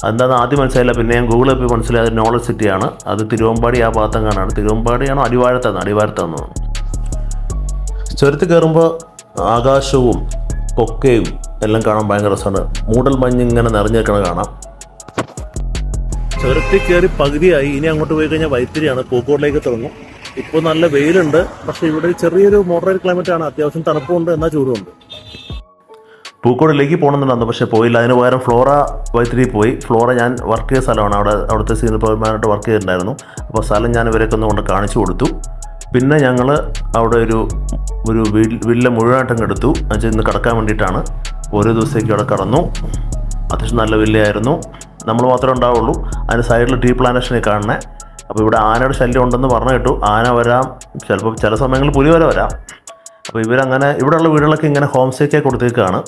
അതെന്താണെന്ന് ആദ്യം മനസ്സിലായില്ല. പിന്നെ ഞാൻ ഗൂഗിളിൽ പോയി മനസ്സിലായത് നോളജ് സിറ്റിയാണ്. അത് തിരുവമ്പാടി ആ ഭാഗത്തെങ്ങാനാണ്. തിരുവമ്പാടിയാണോ അടിവാരത്താണോ? ചുരത്തിൽ കയറുമ്പോൾ ആകാശവും കൊക്കയും എല്ലാം കാണാൻ ഭയങ്കര രസമാണ്. മൂടൽ മഞ്ഞ് ഇങ്ങനെ നിറഞ്ഞേക്കണ കാണാം. ചുരത്തിൽ കയറി പകുതിയായി. ഇനി അങ്ങോട്ട് പോയി കഴിഞ്ഞാൽ വൈത്തിരിയാണ്. പൂക്കോട്ടിലേക്ക് തുടങ്ങും. ഇപ്പോൾ നല്ല വെയിലുണ്ട്. പക്ഷേ ഇവിടെ ചെറിയൊരു മോഡറേറ്റ് ക്ലൈമറ്റാണ്. അത്യാവശ്യം തണുപ്പുണ്ട്, എന്നാൽ ചൂടുമുണ്ട്. പൂക്കോടിലേക്ക് പോകണമെന്നുണ്ടായിരുന്നു, പക്ഷേ പോയില്ല. അതിന് പകരം ഫ്ലോറ വൈത്തിരി പോയി. ഫ്ലോറ ഞാൻ വർക്ക് ചെയ്ത സ്ഥലമാണ്. അവിടുത്തെ സീനിയർ പൗരന്മാരായിട്ട് വർക്ക് ചെയ്തിട്ടുണ്ടായിരുന്നു. അപ്പോൾ സ്ഥലം ഞാൻ ഇവരൊക്കെ ഒന്ന് കൊണ്ട് കാണിച്ചു കൊടുത്തു. പിന്നെ ഞങ്ങൾ അവിടെ ഒരു വില്ല മുഴുവനായിട്ടങ്ങ് എടുത്തു. എന്നുവെച്ചാൽ ഇന്ന് കിടക്കാൻ വേണ്ടിയിട്ടാണ്. ഓരോ ദിവസത്തേക്ക് അവിടെ കടന്നു. അത്യാവശ്യം നല്ല വില്ലയായിരുന്നു. നമ്മൾ മാത്രമേ ഉണ്ടാവുള്ളൂ. അതിന് സൈഡിൽ ടീ പ്ലാന്റേഷനെ കാണണേ. അപ്പോൾ ഇവിടെ ആനയുടെ ശല്യം ഉണ്ടെന്ന് പറഞ്ഞു കേട്ടു. ആന വരാം, ചിലപ്പോൾ ചില സമയങ്ങളിൽ പുലി വരെ വരാം. അപ്പോൾ ഇവരങ്ങനെ ഇവിടെയുള്ള വീടുകളൊക്കെ ഇങ്ങനെ ഹോം സ്റ്റേക്കായി കൊടുത്തേക്കാണ്.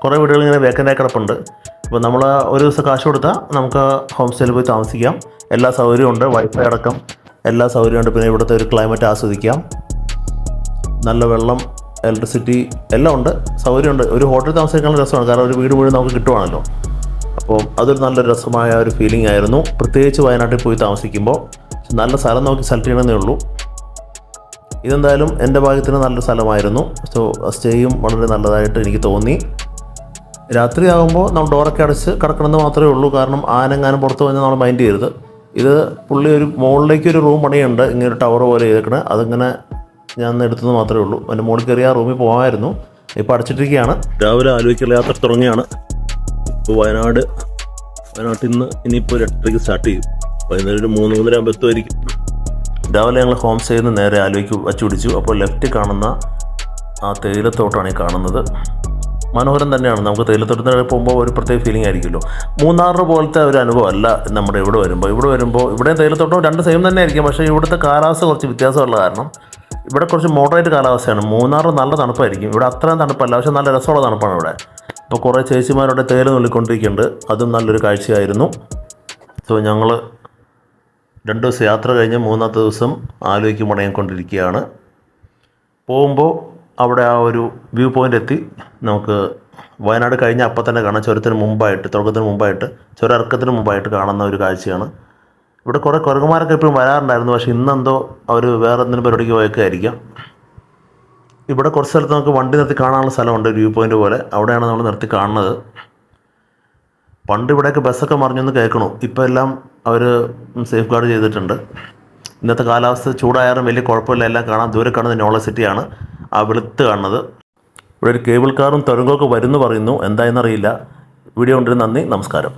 കുറേ വീടുകൾ ഇങ്ങനെ വേക്കൻ്റായി കിടപ്പുണ്ട്. അപ്പോൾ നമ്മൾ ഒരു ദിവസം കാശ് കൊടുത്താൽ നമുക്ക് ഹോം സ്റ്റേയിൽ പോയി താമസിക്കാം. എല്ലാ സൗകര്യവും ഉണ്ട്, വൈഫൈ അടക്കം എല്ലാ സൗകര്യമുണ്ട്. പിന്നെ ഇവിടുത്തെ ഒരു ക്ലൈമറ്റ് ആസ്വദിക്കാം. നല്ല വെള്ളം, ഇലക്ട്രിസിറ്റി എല്ലാം ഉണ്ട്, സൗകര്യമുണ്ട്. ഒരു ഹോട്ടലിൽ താമസിക്കാനുള്ള രസമാണ്, കാരണം ഒരു വീട് മുഴുവൻ നമുക്ക് കിട്ടുവാണല്ലോ. അപ്പോൾ അതൊരു നല്ലൊരു രസമായ ഒരു ഫീലിംഗ് ആയിരുന്നു, പ്രത്യേകിച്ച് വയനാട്ടിൽ പോയി താമസിക്കുമ്പോൾ. നല്ല സ്ഥലം നോക്കി സെലക്ട് ചെയ്യണമെന്നേ ഉള്ളൂ. ഇതെന്തായാലും എൻ്റെ ഭാഗത്തിന് നല്ലൊരു സ്ഥലമായിരുന്നു. സോ സ്റ്റേയും വളരെ നല്ലതായിട്ട് എനിക്ക് തോന്നി. രാത്രിയാകുമ്പോൾ നമ്മൾ ഡോറൊക്കെ അടച്ച് കിടക്കണമെന്ന് മാത്രമേ ഉള്ളൂ, കാരണം ആനെങ്ങാനും പുറത്ത് വന്ന് നമ്മൾ മൈൻഡ് ചെയ്യരുത്. ഇത് പുള്ളി ഒരു മുകളിലേക്ക് ഒരു റൂം പണിയുണ്ട്, ഇങ്ങനെ ഒരു ടവർ പോലെ ചെയ്തേക്കണേ. അതിങ്ങനെ ഞാൻ എടുത്തത് മാത്രമേ ഉള്ളൂ. എൻ്റെ മുകളിൽ കയറി ആ റൂമിൽ പോകാമായിരുന്നു, ഇപ്പോൾ അടച്ചിട്ടിരിക്കുകയാണ്. രാവിലെ ആലോചിക്കുള്ള യാത്ര തുടങ്ങിയാണ്. ഇപ്പോൾ വയനാട്ടിൽ നിന്ന് ഇനിയിപ്പോൾ 8:30 സ്റ്റാർട്ട് ചെയ്യും. വൈകുന്നേരം ഒരു 3-3:30 ആകുമ്പോൾ എത്തുമായിരിക്കും. രാവിലെ ഞങ്ങൾ ഹോം സ്റ്റേയിൽ നിന്ന് നേരെ ആലുവയ്ക്ക് വച്ചു പിടിച്ചു. അപ്പോൾ ലെഫ്റ്റ് കാണുന്ന ആ തേയിലത്തോട്ടമാണ് ഈ കാണുന്നത്. മനോഹരം തന്നെയാണ്. നമുക്ക് തേയിലത്തോട്ടത്തിന് പോകുമ്പോൾ ഒരു പ്രത്യേക ഫീലിംഗ് ആയിരിക്കുമല്ലോ. മൂന്നാറിന് പോലത്തെ ഒരു അനുഭവം അല്ല നമ്മുടെ ഇവിടെ വരുമ്പോൾ ഇവിടെയും തേയിലത്തോട്ടം രണ്ട് സെയിം തന്നെ ആയിരിക്കും. പക്ഷേ ഇവിടുത്തെ കാലാവസ്ഥ കുറച്ച് വ്യത്യാസമുള്ള കാരണം ഇവിടെ കുറച്ച് മോഡറേറ്റ് കാലാവസ്ഥയാണ്. മൂന്നാർ നല്ല തണുപ്പായിരിക്കും, ഇവിടെ അത്രയും തണുപ്പല്ല, പക്ഷേ നല്ല രസമുള്ള തണുപ്പാണ് ഇവിടെ. ഇപ്പോൾ കുറേ ചേച്ചിമാരുടെ തേയില നുള്ളിക്കൊണ്ടിരിക്കുന്നുണ്ട്, അതും നല്ലൊരു കാഴ്ചയായിരുന്നു. സോ ഞങ്ങൾ 2 ദിവസം യാത്ര കഴിഞ്ഞ് 3-ാമത്തെ ദിവസം ആലുവയ്ക്ക് മടങ്ങിക്കൊണ്ടിരിക്കുകയാണ്. പോകുമ്പോൾ അവിടെ ആ ഒരു വ്യൂ പോയിൻ്റ് എത്തി. നമുക്ക് വയനാട് കഴിഞ്ഞ അപ്പം തന്നെ കാണാം, തുടക്കത്തിന് മുമ്പായിട്ട് ചുരമിറക്കത്തിന് മുമ്പായിട്ട് കാണുന്ന ഒരു കാഴ്ചയാണ്. ഇവിടെ കുറേ കുരങ്ങന്മാരൊക്കെ എപ്പോഴും വരാറുണ്ടായിരുന്നു, പക്ഷേ ഇന്നെന്തോ അവർ വേറെ എന്തെങ്കിലും പരിപാടിക്ക് പോയേക്കായിരിക്കാം. ഇവിടെ കുറച്ച് സ്ഥലത്ത് നമുക്ക് വണ്ടി നിർത്തി കാണാനുള്ള സ്ഥലമുണ്ട്, വ്യൂ പോയിൻ്റ് പോലെ. അവിടെയാണ് നമ്മൾ നിർത്തി കാണുന്നത്. പണ്ട് ഇവിടെയൊക്കെ ബസ്സൊക്കെ മറിഞ്ഞൊന്ന് കേൾക്കണു, ഇപ്പോൾ എല്ലാം അവർ സേഫ് ഗാർഡ് ചെയ്തിട്ടുണ്ട്. ഇന്നത്തെ കാലാവസ്ഥ ചൂടായാലും വലിയ കുഴപ്പമില്ല, എല്ലാം കാണാം. ദൂരെ കാണുന്നത് നോളജ് സിറ്റിയാണ്, ആ വെളുത്ത് കാണുന്നത്. ഇവിടെ ഒരു കേബിൾ കാറും തുരങ്കമൊക്കെ വരുമെന്ന് പറയുന്നു, എന്തായെന്നറിയില്ല. വീഡിയോ കൊണ്ടിരുന്ന നന്ദി, നമസ്കാരം.